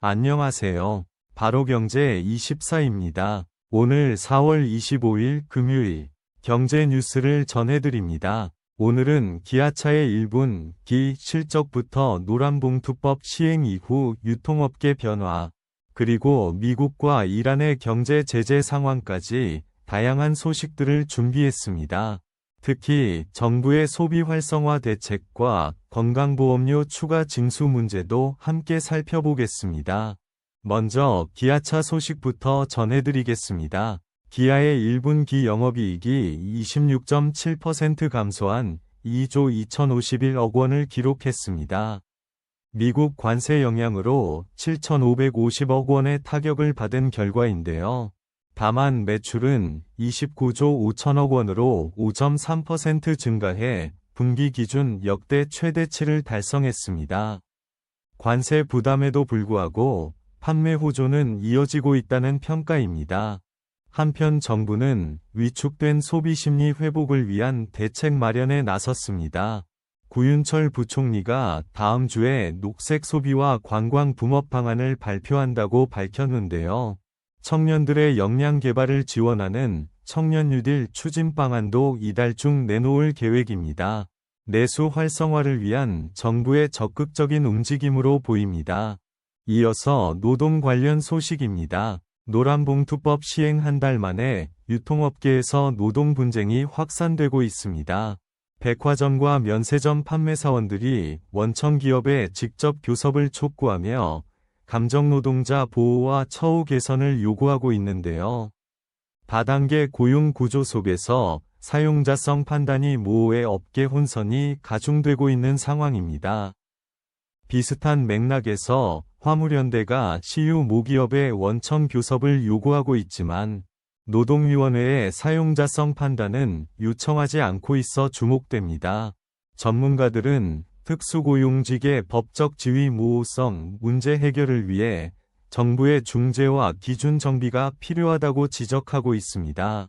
안녕하세요. 바로경제24입니다. 오늘 4월 25일 금요일 경제 뉴스를 전해드립니다. 오늘은 기아차의 1분기 실적부터 노란봉투법 시행 이후 유통업계 변화, 그리고 미국과 이란의 경제 제재 상황까지 다양한 소식들을 준비했습니다. 특히 정부의 소비 활성화 대책과 건강보험료 추가 징수 문제도 함께 살펴보겠습니다. 먼저 기아차 소식부터 전해드리겠습니다. 기아의 1분기 영업이익이 26.7% 감소한 2조 2,051억 원을 기록했습니다. 미국 관세 영향으로 7,550억 원의 타격을 받은 결과인데요. 다만 매출은 29조 5천억 원으로 5.3% 증가해 분기 기준 역대 최대치를 달성했습니다. 관세 부담에도 불구하고 판매 호조는 이어지고 있다는 평가입니다. 한편 정부는 위축된 소비 심리 회복을 위한 대책 마련에 나섰습니다. 구윤철 부총리가 다음 주에 녹색 소비와 관광 붐업 방안을 발표한다고 밝혔는데요. 청년들의 역량 개발을 지원하는 청년 뉴딜 추진 방안도 이달 중 내놓을 계획입니다. 내수 활성화를 위한 정부의 적극적인 움직임으로 보입니다. 이어서 노동 관련 소식입니다. 노란봉투법 시행 한 달 만에 유통업계에서 노동 분쟁이 확산되고 있습니다. 백화점과 면세점 판매사원들이 원청 기업에 직접 교섭을 촉구하며 감정노동자 보호와 처우 개선을 요구하고 있는데요. 다단계 고용 구조 속에서 사용자성 판단이 모호해 업계 혼선이 가중되고 있는 상황입니다. 비슷한 맥락에서 화물연대가 CU 모기업의 원청 교섭을 요구하고 있지만 노동위원회의 사용자성 판단은 요청하지 않고 있어 주목됩니다. 전문가들은 특수고용직의 법적 지위 모호성 문제 해결을 위해 정부의 중재와 기준 정비가 필요하다고 지적하고 있습니다.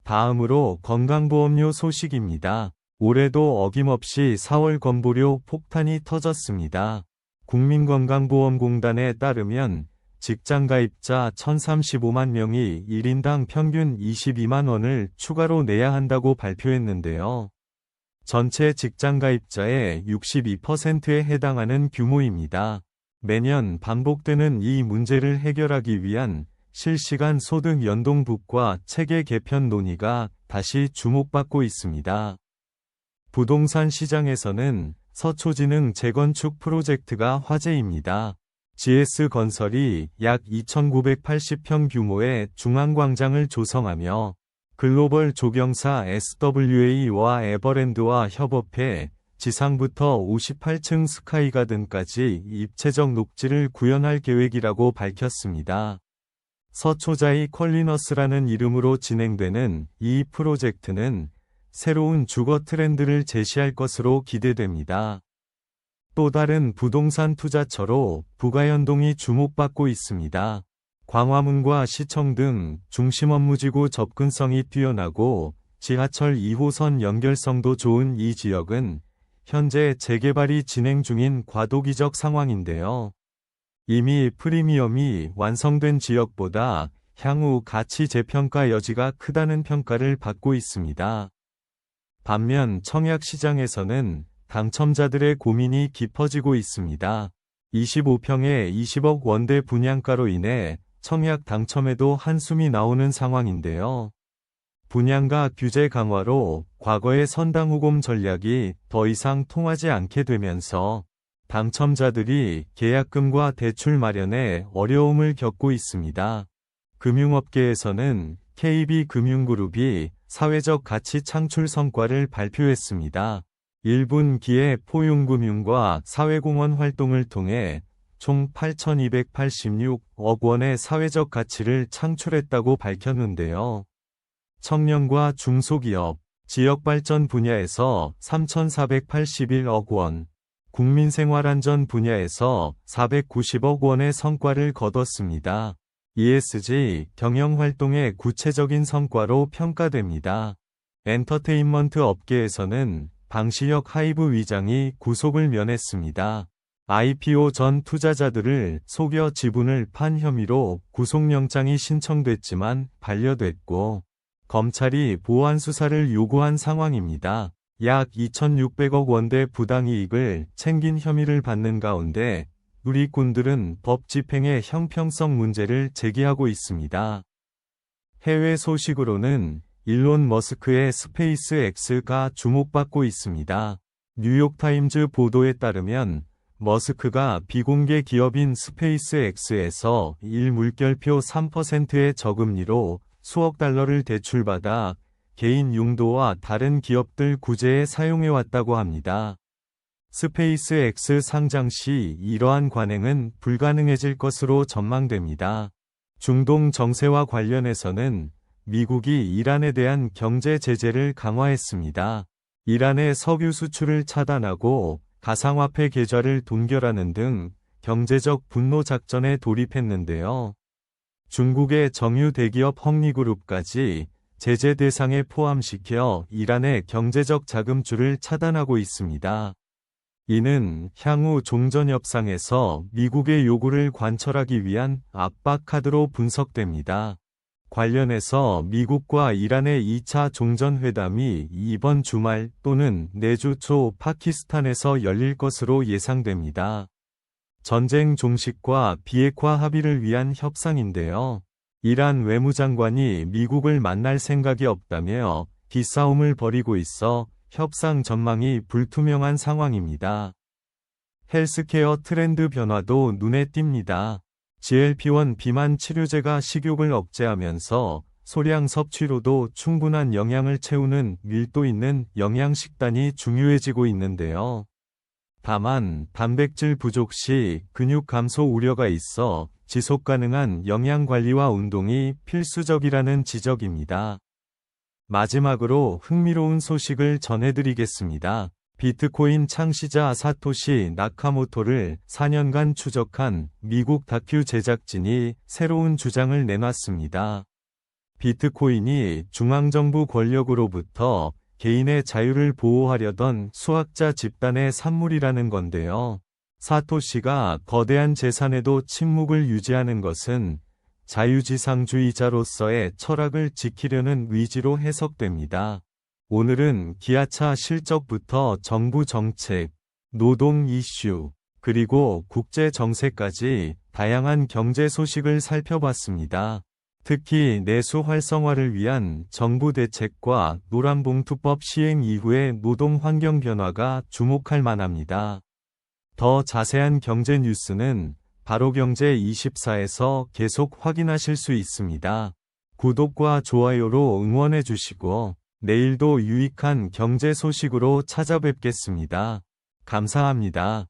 다음으로 건강보험료 소식입니다. 올해도 어김없이 4월 건보료 폭탄이 터졌습니다. 국민건강보험공단에 따르면 직장가입자 1,035만 명이 1인당 평균 22만 원을 추가로 내야 한다고 발표했는데요. 전체 직장가입자의 62%에 해당하는 규모입니다. 매년 반복되는 이 문제를 해결하기 위한 실시간 소득 연동분과 체계 개편 논의가 다시 주목받고 있습니다. 부동산 시장에서는 서초지능 재건축 프로젝트가 화제입니다. GS건설이 약 2,980평 규모의 중앙광장을 조성하며 글로벌 조경사 SWA와 에버랜드와 협업해 지상부터 58층 스카이가든까지 입체적 녹지를 구현할 계획이라고 밝혔습니다. 서초자이 퀄리너스라는 이름으로 진행되는 이 프로젝트는 새로운 주거 트렌드를 제시할 것으로 기대됩니다. 또 다른 부동산 투자처로 부가현동이 주목받고 있습니다. 광화문과 시청 등 중심 업무지구 접근성이 뛰어나고 지하철 2호선 연결성도 좋은 이 지역은 현재 재개발이 진행 중인 과도기적 상황인데요. 이미 프리미엄이 완성된 지역보다 향후 가치 재평가 여지가 크다는 평가를 받고 있습니다. 반면 청약시장에서는 당첨자들의 고민이 깊어지고 있습니다. 25평에 20억 원대 분양가로 인해 청약 당첨에도 한숨이 나오는 상황인데요. 분양가 규제 강화로 과거의 선당후금 전략이 더 이상 통하지 않게 되면서 당첨자들이 계약금과 대출 마련에 어려움을 겪고 있습니다. 금융업계에서는 KB금융그룹이 사회적 가치 창출 성과를 발표했습니다. 1분기에 포용금융과 사회공헌 활동을 통해 총 8,286억 원의 사회적 가치를 창출했다고 밝혔는데요. 청년과 중소기업, 지역발전 분야에서 3,481억 원, 국민생활안전 분야에서 490억 원의 성과를 거뒀습니다. ESG 경영활동의 구체적인 성과로 평가됩니다. 엔터테인먼트 업계에서는 방시혁 하이브 위장이 구속을 면했습니다. IPO 전 투자자들을 속여 지분을 판 혐의로 구속영장이 신청됐지만 반려됐고 검찰이 보완 수사를 요구한 상황입니다. 약 2,600억 원대 부당이익을 챙긴 혐의를 받는 가운데 누리꾼들은 법 집행의 형평성 문제를 제기하고 있습니다. 해외 소식으로는 일론 머스크의 스페이스X가 주목받고 있습니다. 뉴욕타임즈 보도에 따르면 머스크가 비공개 기업인 스페이스X에서 일물결표 3%의 저금리로 수억 달러를 대출받아 개인 용도와 다른 기업들 구제에 사용해왔다고 합니다. 스페이스X 상장 시 이러한 관행은 불가능해질 것으로 전망됩니다. 중동 정세와 관련해서는 미국이 이란에 대한 경제 제재를 강화했습니다. 이란의 석유 수출을 차단하고 가상화폐 계좌를 동결하는 등 경제적 분노 작전에 돌입했는데요. 중국의 정유 대기업 헝리그룹까지 제재 대상에 포함시켜 이란의 경제적 자금줄을 차단하고 있습니다. 이는 향후 종전 협상에서 미국의 요구를 관철하기 위한 압박 카드로 분석됩니다. 관련해서 미국과 이란의 2차 종전회담이 이번 주말 또는 내주 초 파키스탄에서 열릴 것으로 예상됩니다. 전쟁 종식과 비핵화 합의를 위한 협상인데요. 이란 외무장관이 미국을 만날 생각이 없다며 기싸움을 벌이고 있어 협상 전망이 불투명한 상황입니다. 헬스케어 트렌드 변화도 눈에 띕니다. GLP-1 비만 치료제가 식욕을 억제하면서 소량 섭취로도 충분한 영양을 채우는 밀도 있는 영양식단이 중요해지고 있는데요. 다만 단백질 부족 시 근육 감소 우려가 있어 지속 가능한 영양 관리와 운동이 필수적이라는 지적입니다. 마지막으로 흥미로운 소식을 전해드리겠습니다. 비트코인 창시자 사토시 나카모토를 4년간 추적한 미국 다큐 제작진이 새로운 주장을 내놨습니다. 비트코인이 중앙정부 권력으로부터 개인의 자유를 보호하려던 수학자 집단의 산물이라는 건데요. 사토시가 거대한 재산에도 침묵을 유지하는 것은 자유지상주의자로서의 철학을 지키려는 의지로 해석됩니다. 오늘은 기아차 실적부터 정부 정책, 노동 이슈, 그리고 국제 정세까지 다양한 경제 소식을 살펴봤습니다. 특히 내수 활성화를 위한 정부 대책과 노란봉투법 시행 이후의 노동 환경 변화가 주목할 만합니다. 더 자세한 경제 뉴스는 바로경제24에서 계속 확인하실 수 있습니다. 구독과 좋아요로 응원해 주시고 내일도 유익한 경제 소식으로 찾아뵙겠습니다. 감사합니다.